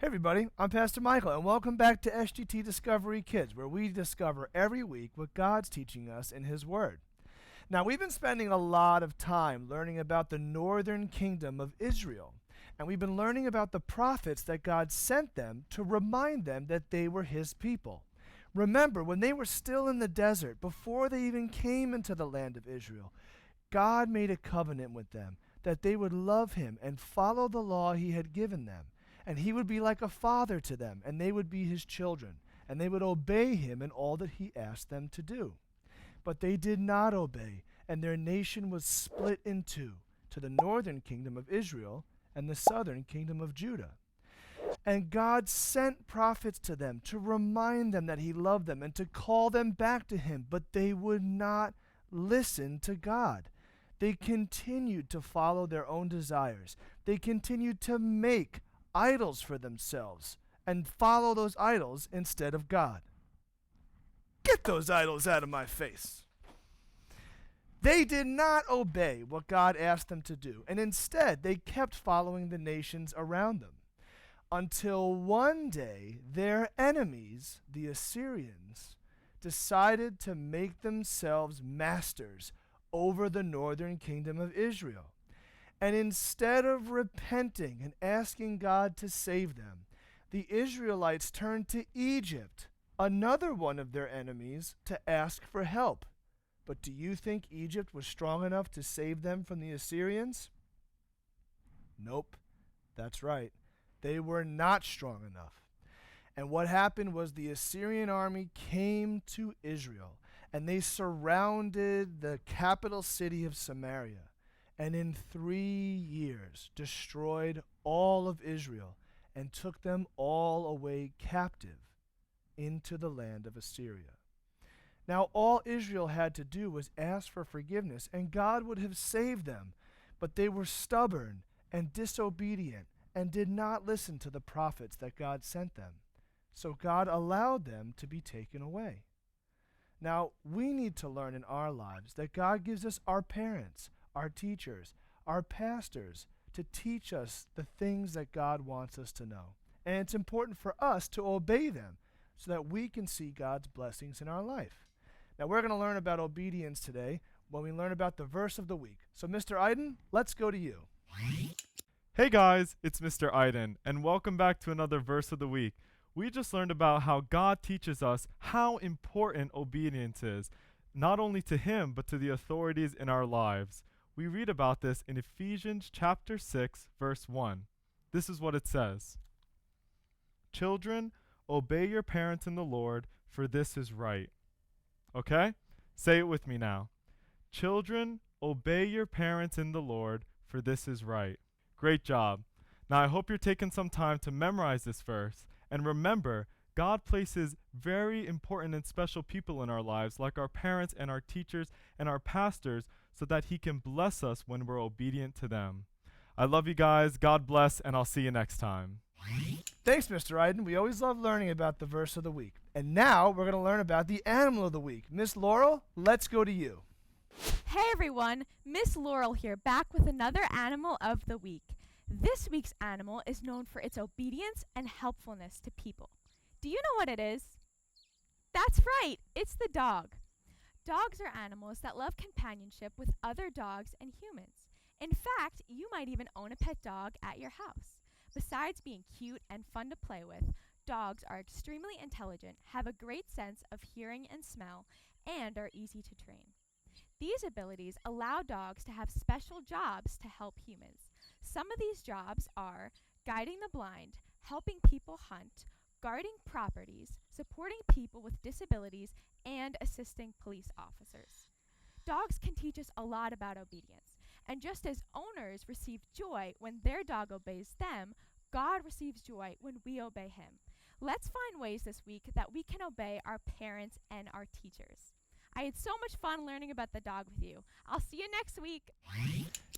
Hey everybody, I'm Pastor Michael, and welcome back to SGT Discovery Kids, where we discover every week what God's teaching us in His Word. Now, we've been spending a lot of time learning about the northern kingdom of Israel, and we've been learning about the prophets that God sent them to remind them that they were His people. Remember, when they were still in the desert, before they even came into the land of Israel, God made a covenant with them that they would love Him and follow the law He had given them. And He would be like a father to them, and they would be His children, and they would obey Him in all that He asked them to do. But they did not obey, and their nation was split in two, to the northern kingdom of Israel and the southern kingdom of Judah. And God sent prophets to them to remind them that He loved them and to call them back to Him, but they would not listen to God. They continued to follow their own desires. They continued to make idols for themselves and follow those idols instead of God. Get those idols out of my face. They did not obey what God asked them to do, and instead they kept following the nations around them until one day their enemies, the Assyrians, decided to make themselves masters over the northern kingdom of Israel. And instead of repenting and asking God to save them, the Israelites turned to Egypt, another one of their enemies, to ask for help. But do you think Egypt was strong enough to save them from the Assyrians? Nope, that's right. They were not strong enough. And what happened was the Assyrian army came to Israel, and they surrounded the capital city of Samaria, and in 3 years destroyed all of Israel and took them all away captive into the land of Assyria. Now all Israel had to do was ask for forgiveness, and God would have saved them, but they were stubborn and disobedient and did not listen to the prophets that God sent them. So God allowed them to be taken away. Now, we need to learn in our lives that God gives us our parents, our teachers, our pastors to teach us the things that God wants us to know. And it's important for us to obey them so that we can see God's blessings in our life. Now, we're going to learn about obedience today when we learn about the verse of the week. So, Mr. Iden, let's go to you. Hey guys, it's Mr. Iden, and welcome back to another verse of the week. We just learned about how God teaches us how important obedience is, not only to Him, but to the authorities in our lives. We read about this in Ephesians chapter 6, verse 1. This is what it says. Children, obey your parents in the Lord, for this is right. Okay? Say it with me now. Children, obey your parents in the Lord, for this is right. Great job. Now I hope you're taking some time to memorize this verse. And remember, God places very important and special people in our lives, like our parents and our teachers and our pastors, so that He can bless us when we're obedient to them. I love you guys. God bless, and I'll see you next time. Thanks, Mr. Iden. We always love learning about the verse of the week. And now we're going to learn about the animal of the week. Miss Laurel, let's go to you. Hey everyone, Miss Laurel here, back with another animal of the week. This week's animal is known for its obedience and helpfulness to people. Do you know what it is? That's right, it's the dog. Dogs are animals that love companionship with other dogs and humans. In fact, you might even own a pet dog at your house. Besides being cute and fun to play with, dogs are extremely intelligent, have a great sense of hearing and smell, and are easy to train. These abilities allow dogs to have special jobs to help humans. Some of these jobs are guiding the blind, helping people hunt, guarding properties, supporting people with disabilities, and assisting police officers. Dogs can teach us a lot about obedience, and just as owners receive joy when their dog obeys them, God receives joy when we obey Him. Let's find ways this week that we can obey our parents and our teachers. I had so much fun learning about the dog with you. I'll see you next week.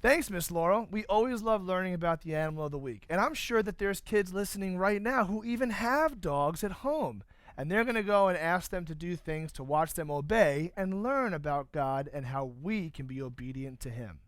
Thanks, Miss Laurel. We always love learning about the animal of the week. And I'm sure that there's kids listening right now who even have dogs at home. And they're going to go and ask them to do things to watch them obey and learn about God and how we can be obedient to Him.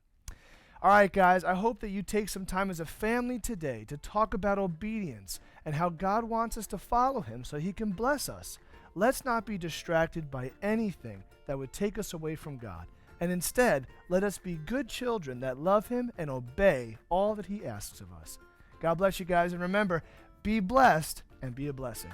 All right, guys, I hope that you take some time as a family today to talk about obedience and how God wants us to follow him so he can bless us. Let's not be distracted by anything that would take us away from God. And instead, let us be good children that love him and obey all that he asks of us. God bless you guys, and remember, be blessed and be a blessing.